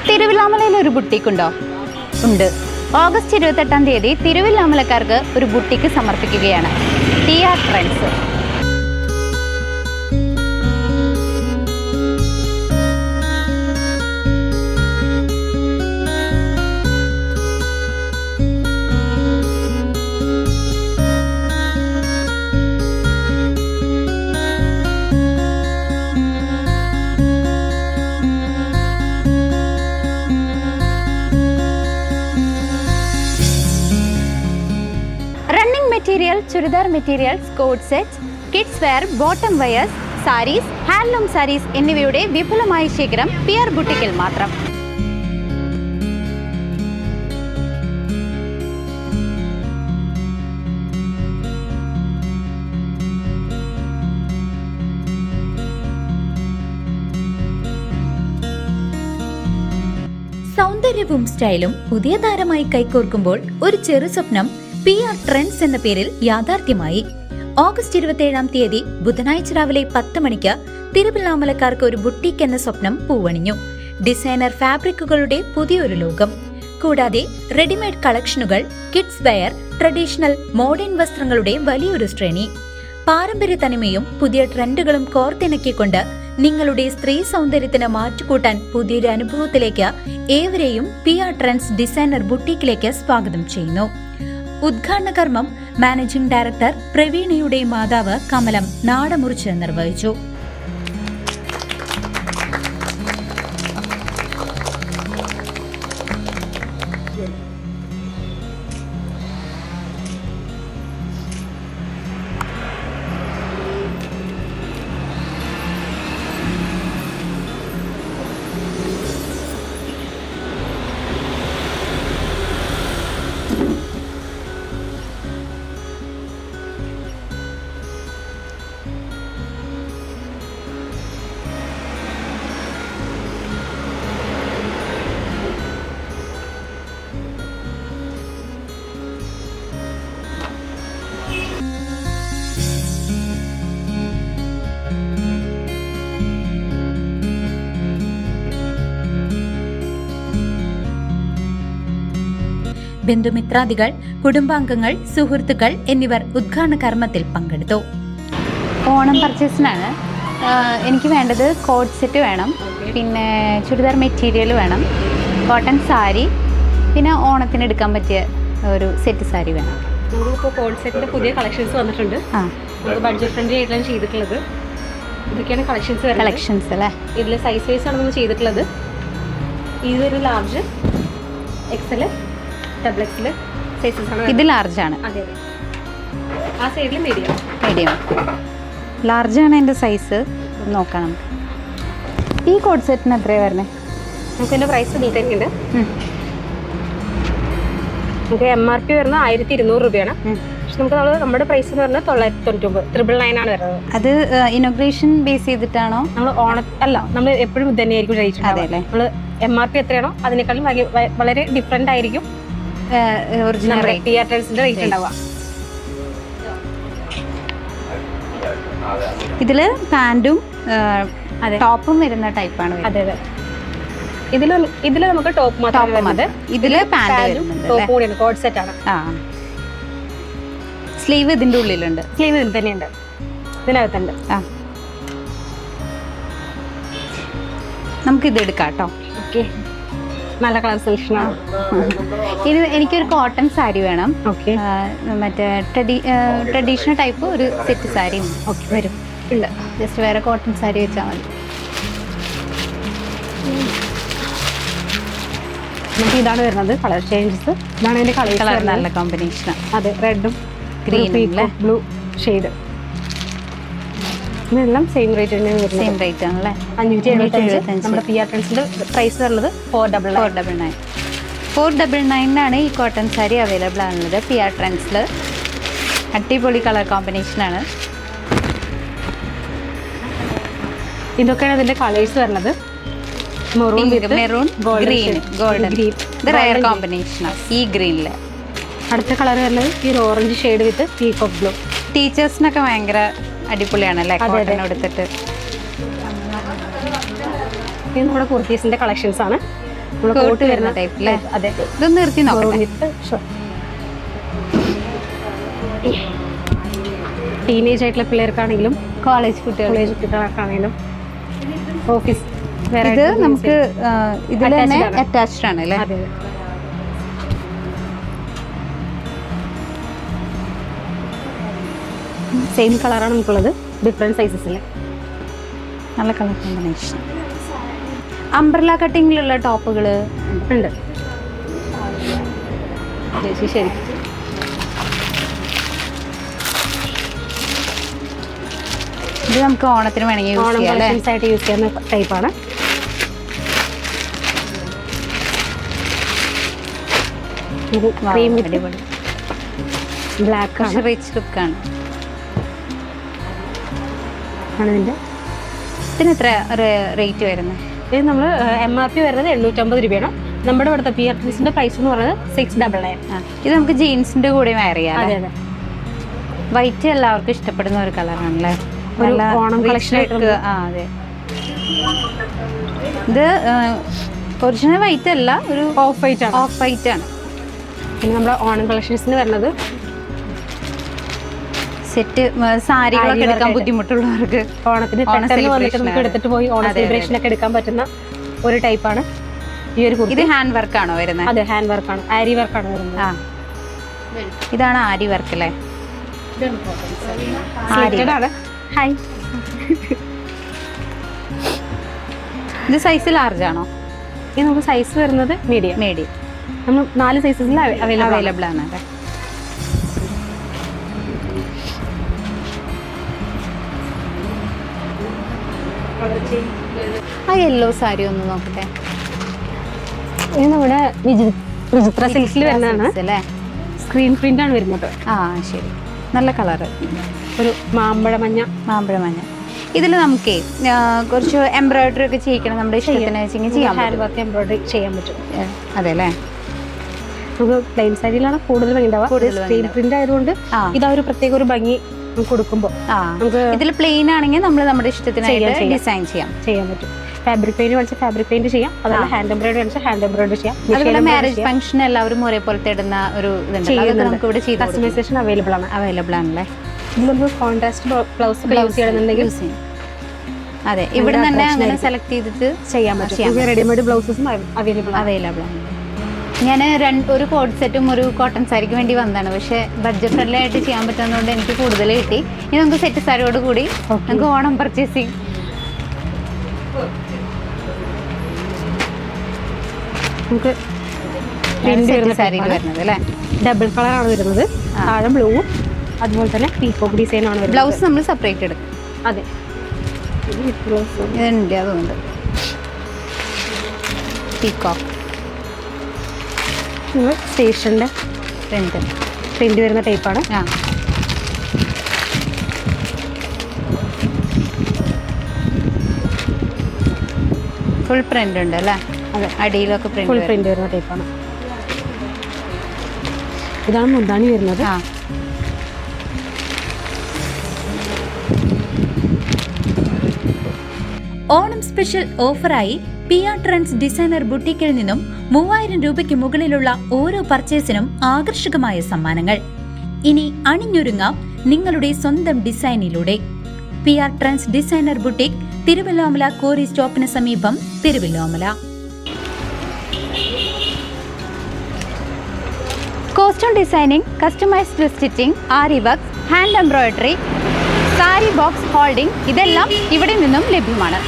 തിരുവില്ലാമലയിൽ ഒരു ബുട്ടീക്ക് ഉണ്ടോ? ഉണ്ട്. ഓഗസ്റ്റ് 28-ാം തീയതി തിരുവില്ലാമലക്കാർക്ക് ഒരു ബുട്ടീക്ക് സമർപ്പിക്കുകയാണ്. TR trends. Material, churidar material, സ്കോട്ട് set, kids wear, bottom wears, sarees, handloom sarees എന്നിവയുടെ വിപുലമായ ശേഖരം PR ബുട്ടിക്കിൽ മാത്രം. സൗന്ദര്യവും സ്റ്റൈലും പുതിയ താരമായി കൈകോർക്കുമ്പോൾ ഒരു ചെറു സ്വപ്നം PR ട്രെൻഡ്സ് എന്ന പേരിൽ യാഥാർത്ഥ്യമായി. ഓഗസ്റ്റ് 27-ാം തീയതി ബുധനാഴ്ച രാവിലെ 10 മണിക്ക് തിരുവില്ലാമലക്കാർക്ക് ഒരു ബുട്ടീക്ക് എന്ന സ്വപ്നം പൂവണിഞ്ഞു. ഡിസൈനർ ഫാബ്രിക്കുകളുടെ പുതിയൊരു ലോകം. കൂടാതെ റെഡിമെയ്ഡ് കളക്ഷനുകൾ, കിഡ്സ് വെയർ, ട്രഡീഷണൽ മോഡേൺ വസ്ത്രങ്ങളുടെ വലിയൊരു ശ്രേണി. പാരമ്പര്യ തനിമയും പുതിയ ട്രെൻഡുകളും കോർത്തിണക്കിക്കൊണ്ട് നിങ്ങളുടെ സ്ത്രീ സൗന്ദര്യത്തിന് മാറ്റുകൂട്ടാൻ പുതിയൊരു അനുഭവത്തിലേക്ക് ഏവരെയും PR ട്രെൻഡ്സ് ഡിസൈനർ ബുട്ടീക്കിലേക്ക് സ്വാഗതം ചെയ്യുന്നു. ഉദ്ഘാടന കർമ്മം മാനേജിംഗ് ഡയറക്ടർ പ്രവീണയുടെ മാതാവ് കമലം നാടമുറിച്ച് നിർവഹിച്ചു. ബന്ധുമിത്രാദികൾ, കുടുംബാംഗങ്ങൾ, സുഹൃത്തുക്കൾ എന്നിവർ ഉദ്ഘാടന കർമ്മത്തിൽ പങ്കെടുത്തു. ഓണം പർച്ചേസിനാണ് എനിക്ക് വേണ്ടത്. കോട്ട് സെറ്റ് വേണം, പിന്നെ ചുരിദാർ മെറ്റീരിയൽ വേണം, കോട്ടൺ സാരി, പിന്നെ ഓണത്തിന് എടുക്കാൻ പറ്റിയ ഒരു സെറ്റ് സാരി വേണം. നമുക്കിപ്പോൾ കോട്ട് സെറ്റിൻ്റെ പുതിയ കളക്ഷൻസ് വന്നിട്ടുണ്ട്. നമുക്ക് ബഡ്ജറ്റ് ഫ്രണ്ട്ലി ആയിട്ടാണ് ചെയ്തിട്ടുള്ളത്. ഇതൊക്കെയാണ് കളക്ഷൻസ് അല്ലേ? ഇതിൽ സൈസ് വൈസ് ആണ് നമ്മൾ ചെയ്തിട്ടുള്ളത്. ഇതൊരു ലാർജ്, XL, XL സൈസസ് ആണ്. ഇത് ലാർജ് ആണ്. അതെ അതെ. ആ സൈഡിൽ മീഡിയം. ലാർജ് ആണ് എൻ്റെ സൈസ്. നോക്കണം. ഈ കോട്ട് സെറ്റിന് എത്രയാണ് വരുന്നത്? നമുക്ക് ഇതിൻ്റെ പ്രൈസ് ഇതിൽ തന്നെയുണ്ട്. നമുക്ക് MRP വരുന്നത് 1200 രൂപയാണ്. പക്ഷെ നമുക്ക് നമ്മുടെ പ്രൈസ് എന്ന് പറഞ്ഞാൽ 999, 999 ആണ് വരുന്നത്. അത് ഇനോഗ്രേഷൻ ബേസ് ചെയ്തിട്ടാണോ? നമ്മൾ നമ്മൾ എപ്പോഴും ഇത് തന്നെയായിരിക്കും കഴിച്ചിട്ടുണ്ടാവുക. നമ്മൾ MRP എത്രയാണോ അതിനേക്കാളും വളരെ ഡിഫറെൻ്റ് ആയിരിക്കും ഒറിജിനൽ PR ട്രെൻഡ്സിന്റെ റേറ്റ് ഉണ്ടാവുക. ഇതില് പാൻറ്റും ടോപ്പും വരുന്ന ടൈപ്പാണ്. അതെ അതെ. ഇതില് നമുക്ക് ടോപ്പ് മാത്രം വരുന്നത്. ഇതില് പാൻറ്റും ടോപ്പ് കൂടിയാണ്. കോട്ട് സെറ്റ് ആണ്. സ്ലീവ് ഇതിന്റെ ഉള്ളിലുണ്ട്. സ്ലീവ് ഇതിൽ തന്നെയുണ്ട്, ഇതിനകത്തുണ്ട്. നമുക്ക് ഇത് എടുക്കാം കേട്ടോ. ഓക്കെ, നല്ല കളർ സെലക്ഷനാണ്. ഇത് എനിക്കൊരു കോട്ടൺ സാരി വേണം. ഓക്കെ, മറ്റേ ട്രഡീഷണൽ ടൈപ്പ് ഒരു സെറ്റ് സാരി. ഓക്കെ, വരും. ഇല്ല, ജസ്റ്റ് വേറെ കോട്ടൺ സാരി വെച്ചാൽ മതി. നമുക്ക് ഇതാണ് വരുന്നത് കളർ ചേഞ്ചസ്. ഇതാണ് അതിന്റെ കളർ. നല്ല കോമ്പിനേഷനാണ്. അതെ, റെഡും ഗ്രീനും ബ്ലൂ ഷെയ്ഡ്. ഇതെല്ലാം സെയിം റേറ്റ് തന്നെയാണ്. സെയിം റേറ്റ് ആണല്ലേ? 575. നമ്മുടെ PR ട്രെൻഡ്സിന്റെ പ്രൈസ് വരുന്നത് 499. 499 ഈ കോട്ടൺ സാരി അവൈലബിൾ ആണുള്ളത് PR ട്രെൻഡ്സിൽ. അടിപൊളി കളർ കോമ്പിനേഷനാണ്. ഇതൊക്കെയാണ് ഇതിന്റെ കളേഴ്സ് വരുന്നത്. Maroon, green, golden. ഇത് റയർ കോമ്പിനേഷനാണ് ഈ ഗ്രീനില്. അടുത്ത കളർ വരുന്നത് ഈ orange shade with peacock blue. ടീച്ചേഴ്സിനൊക്കെ ഭയങ്കര അടിപൊളിയാണല്ലേ കോട്ടൺ എടുത്തിട്ട്. ഇത് നമ്മുടെ കുർത്തീസിന്റെ കളക്ഷൻസ് ആണ്. കോട്ട് വരുന്ന ടൈപ്പ് അല്ലേ? അതെ. ഇതൊന്ന് നിർത്തി നോക്കാം. ടീനേജ് ആയിട്ടുള്ള പിള്ളേർക്കാണെങ്കിലും കോളേജ് കുട്ടികൾക്കാണെങ്കിലും ഓഫീസ് ഇത് നമുക്ക് ഇതിൽ തന്നെ അറ്റാച്ച്ഡ് ആണ് അല്ലേ? അതെ. സെയിം കളറാണ് നമുക്കുള്ളത്, ഡിഫറെൻറ്റ് സൈസസിൽ. നല്ല കളർ കോമ്പിനേഷൻ. അംബ്രല കട്ടിങ്ങിലുള്ള ടോപ്പുകൾ ഉണ്ട്. ശരി. ഇത് നമുക്ക് ഓണത്തിന് വേണമെങ്കിൽ യൂസ് ചെയ്യാം അല്ലേ? ആയിട്ട് യൂസ് ചെയ്യുന്ന ടൈപ്പാണ്. ഇത് ക്രീം അടിപൊളി ബ്ലാക്ക് ആണ്. റിച്ച് ലുക്കാണ്. ഇതിൻ്റെ ഇതിന് എത്ര റേറ്റ് വരുന്നത്? ഇത് നമ്മൾ MRP വരുന്നത് 850 രൂപയാണ്. നമ്മുടെ ഇവിടുത്തെ PR Trends പ്രൈസ് എന്ന് പറയുന്നത് 699. ഇത് നമുക്ക് ജീൻസിന്റെ കൂടെ വെയർ ചെയ്യാം. അതെ അതെ. വൈറ്റ് എല്ലാവർക്കും ഇഷ്ടപ്പെടുന്ന ഒരു കളറാണല്ലേ? ഒരു ഓണം കളക്ഷൻ ആയിട്ട്. അതെ. ഇത് ഒറിജിനൽ വൈറ്റ് അല്ല, ഒരു ഓഫ് വൈറ്റ് ആണ്. ഓഫ് വൈറ്റ് ആണ്. പിന്നെ നമ്മുടെ ഓണം കളക്ഷൻസിന് വരുന്നത് സെറ്റ് സാരികളൊക്കെ എടുക്കാൻ ബുദ്ധിമുട്ടുള്ളവർക്ക് ഓണത്തിന് വന്നിട്ട് നമുക്ക് എടുത്തിട്ട് പോയി ഓണം സെലിബ്രേഷനൊക്കെ എടുക്കാൻ പറ്റുന്ന ഒരു ടൈപ്പാണ് ഈ ഒരു കുർത്തി. ഇത് ഹാൻഡ് വർക്ക് ആണോ വരുന്നത്? അതെ, ഹാൻഡ് വർക്കാണ്, ആരി വർക്കാണ് വരുന്നത്. ഇതാണ് ആരി വർക്ക് അല്ലേ? ആണ്. ഹായ്. ഇത് സൈസ് ലാർജ് ആണോ? ഇത് നമുക്ക് സൈസ് വരുന്നത് മീഡിയം. നമ്മൾ 4 സൈസസിൽ അവൈലബിൾ ആണ് അല്ലേ? ആ യെല്ലോ സാരി ഒന്ന് നോക്കട്ടെ. ഇത് നമ്മുടെ വിചിത്ര സിൽക്കിൽ വരുന്നതാണ്. സ്ക്രീൻ പ്രിന്റ് ആണ് വരുന്നത്. ശരി. നല്ല കളറ്, ഒരു മാമ്പഴ മഞ്ഞ. ഇതിൽ നമുക്കേ കുറച്ച് എംബ്രോയിഡറി ഒക്കെ ചെയ്യിക്കണം നമ്മുടെ ഇഷ്ടത്തിന് ചെയ്യാം. ഹാൻഡ് വർക്ക് എംബ്രോയിഡറി ചെയ്യാൻ പറ്റും. അതെ അല്ലേ? നമുക്ക് പ്ലെയിൻ സാരിയിലാണ് കൂടുതൽ ഭംഗി. സ്ക്രീൻ പ്രിന്റ് ആയതുകൊണ്ട് ഇതാ ഒരു പ്രത്യേക ഒരു ഭംഗി കൊടുക്കുമ്പോൾ നമുക്ക് ഇതിൽ പ്ലെയിൻ ആണെങ്കിൽ നമ്മൾ നമ്മുടെ ഇഷ്ടത്തിനായിട്ട് ഡിസൈൻ ചെയ്യാൻ പറ്റും. ഫാബ്രിക് പെയിന്റ് വേണമെങ്കിൽ ഫാബ്രിക് പെയിന്റ് ചെയ്യാം. അതല്ല ഹാൻഡ് എംബ്രോയിഡറി വേണമെങ്കിൽ ഹാൻഡ് എംബ്രോയിഡറി ചെയ്യാം. അതുപോലെ മാരേജ് ഫംഗ്ഷൻ എല്ലാവരും ഒരേപോലത്തെ ഇടുന്ന ഒരു നമുക്ക് ഇവിടെ കസ്റ്റമൈസേഷൻ അവൈലബിൾ ആണല്ലേ? ഇതിൽ നമുക്ക് കോൺട്രാസ്റ്റ് ബ്ലൗസ് ചെയ്യണമെന്നുണ്ടെങ്കിൽ അതെ, ഇവിടെ തന്നെ അങ്ങനെ സെലക്ട് ചെയ്തിട്ട് ചെയ്യാൻ പറ്റും. റെഡിമെയ്ഡ് ബ്ലൗസസും അവൈലബിൾ ആണ്. ഞാൻ ഒരു കോഡ് സെറ്റും ഒരു കോട്ടൺ സാരിക്ക് വേണ്ടി വന്നതാണ്. പക്ഷേ ബഡ്ജറ്റ് ഫ്രണ്ട്ലി ആയിട്ട് ചെയ്യാൻ പറ്റുന്നതുകൊണ്ട് എനിക്ക് കൂടുതൽ കിട്ടി. ഇനി നമുക്ക് സെറ്റ് സാരിയോട് കൂടി നമുക്ക് ഓണം പർച്ചേസിങ്. നമുക്ക് സാരിയിൽ വരുന്നത് അല്ലേ? ഡബിൾ കളറാണ് വരുന്നത്. താഴെ ബ്ലൂവും അതുപോലെ തന്നെ പീകോക്ക് ഡിസൈൻ ആണ് വരുന്നത്. ബ്ലൗസ് നമ്മൾ സെപ്പറേറ്റ് എടുക്കും. അതെ, ഇതുണ്ട്. അതുകൊണ്ട് പീകോക്ക് സ്റ്റേഷൻ്റെ പ്രിന്റ് വരുന്ന ടൈപ്പാണ്. ഫുൾ പ്രിന്റ് ഉണ്ട് അല്ലേ? അതെ, അടിയിലൊക്കെ ഫുൾ പ്രിന്റ് വരുന്ന ടൈപ്പാണ്. ഇതാണ് മുന്താണി വരുന്നത്. ഓണം സ്പെഷ്യൽ ഓഫറായി PR Trends ഡിസൈനർ ബുട്ടീക്കിൽ നിന്നും 3000 രൂപയ്ക്ക് മുകളിലുള്ള ഓരോ പർച്ചേസിനും ആകർഷകമായ സമ്മാനങ്ങൾ. ഇനി അണിഞ്ഞൊരുങ്ങാം നിങ്ങളുടെ സ്വന്തം ഡിസൈനിലൂടെ. PR Trends designer boutique, Thiruvallomala quarry സ്റ്റോപ്പിന് സമീപം, Thiruvallomala. Costume designing, customised stitching, aari work, hand embroidery, sari box holding ഇതെല്ലാം ഇവിടെ നിന്നും ലഭ്യമാണ്.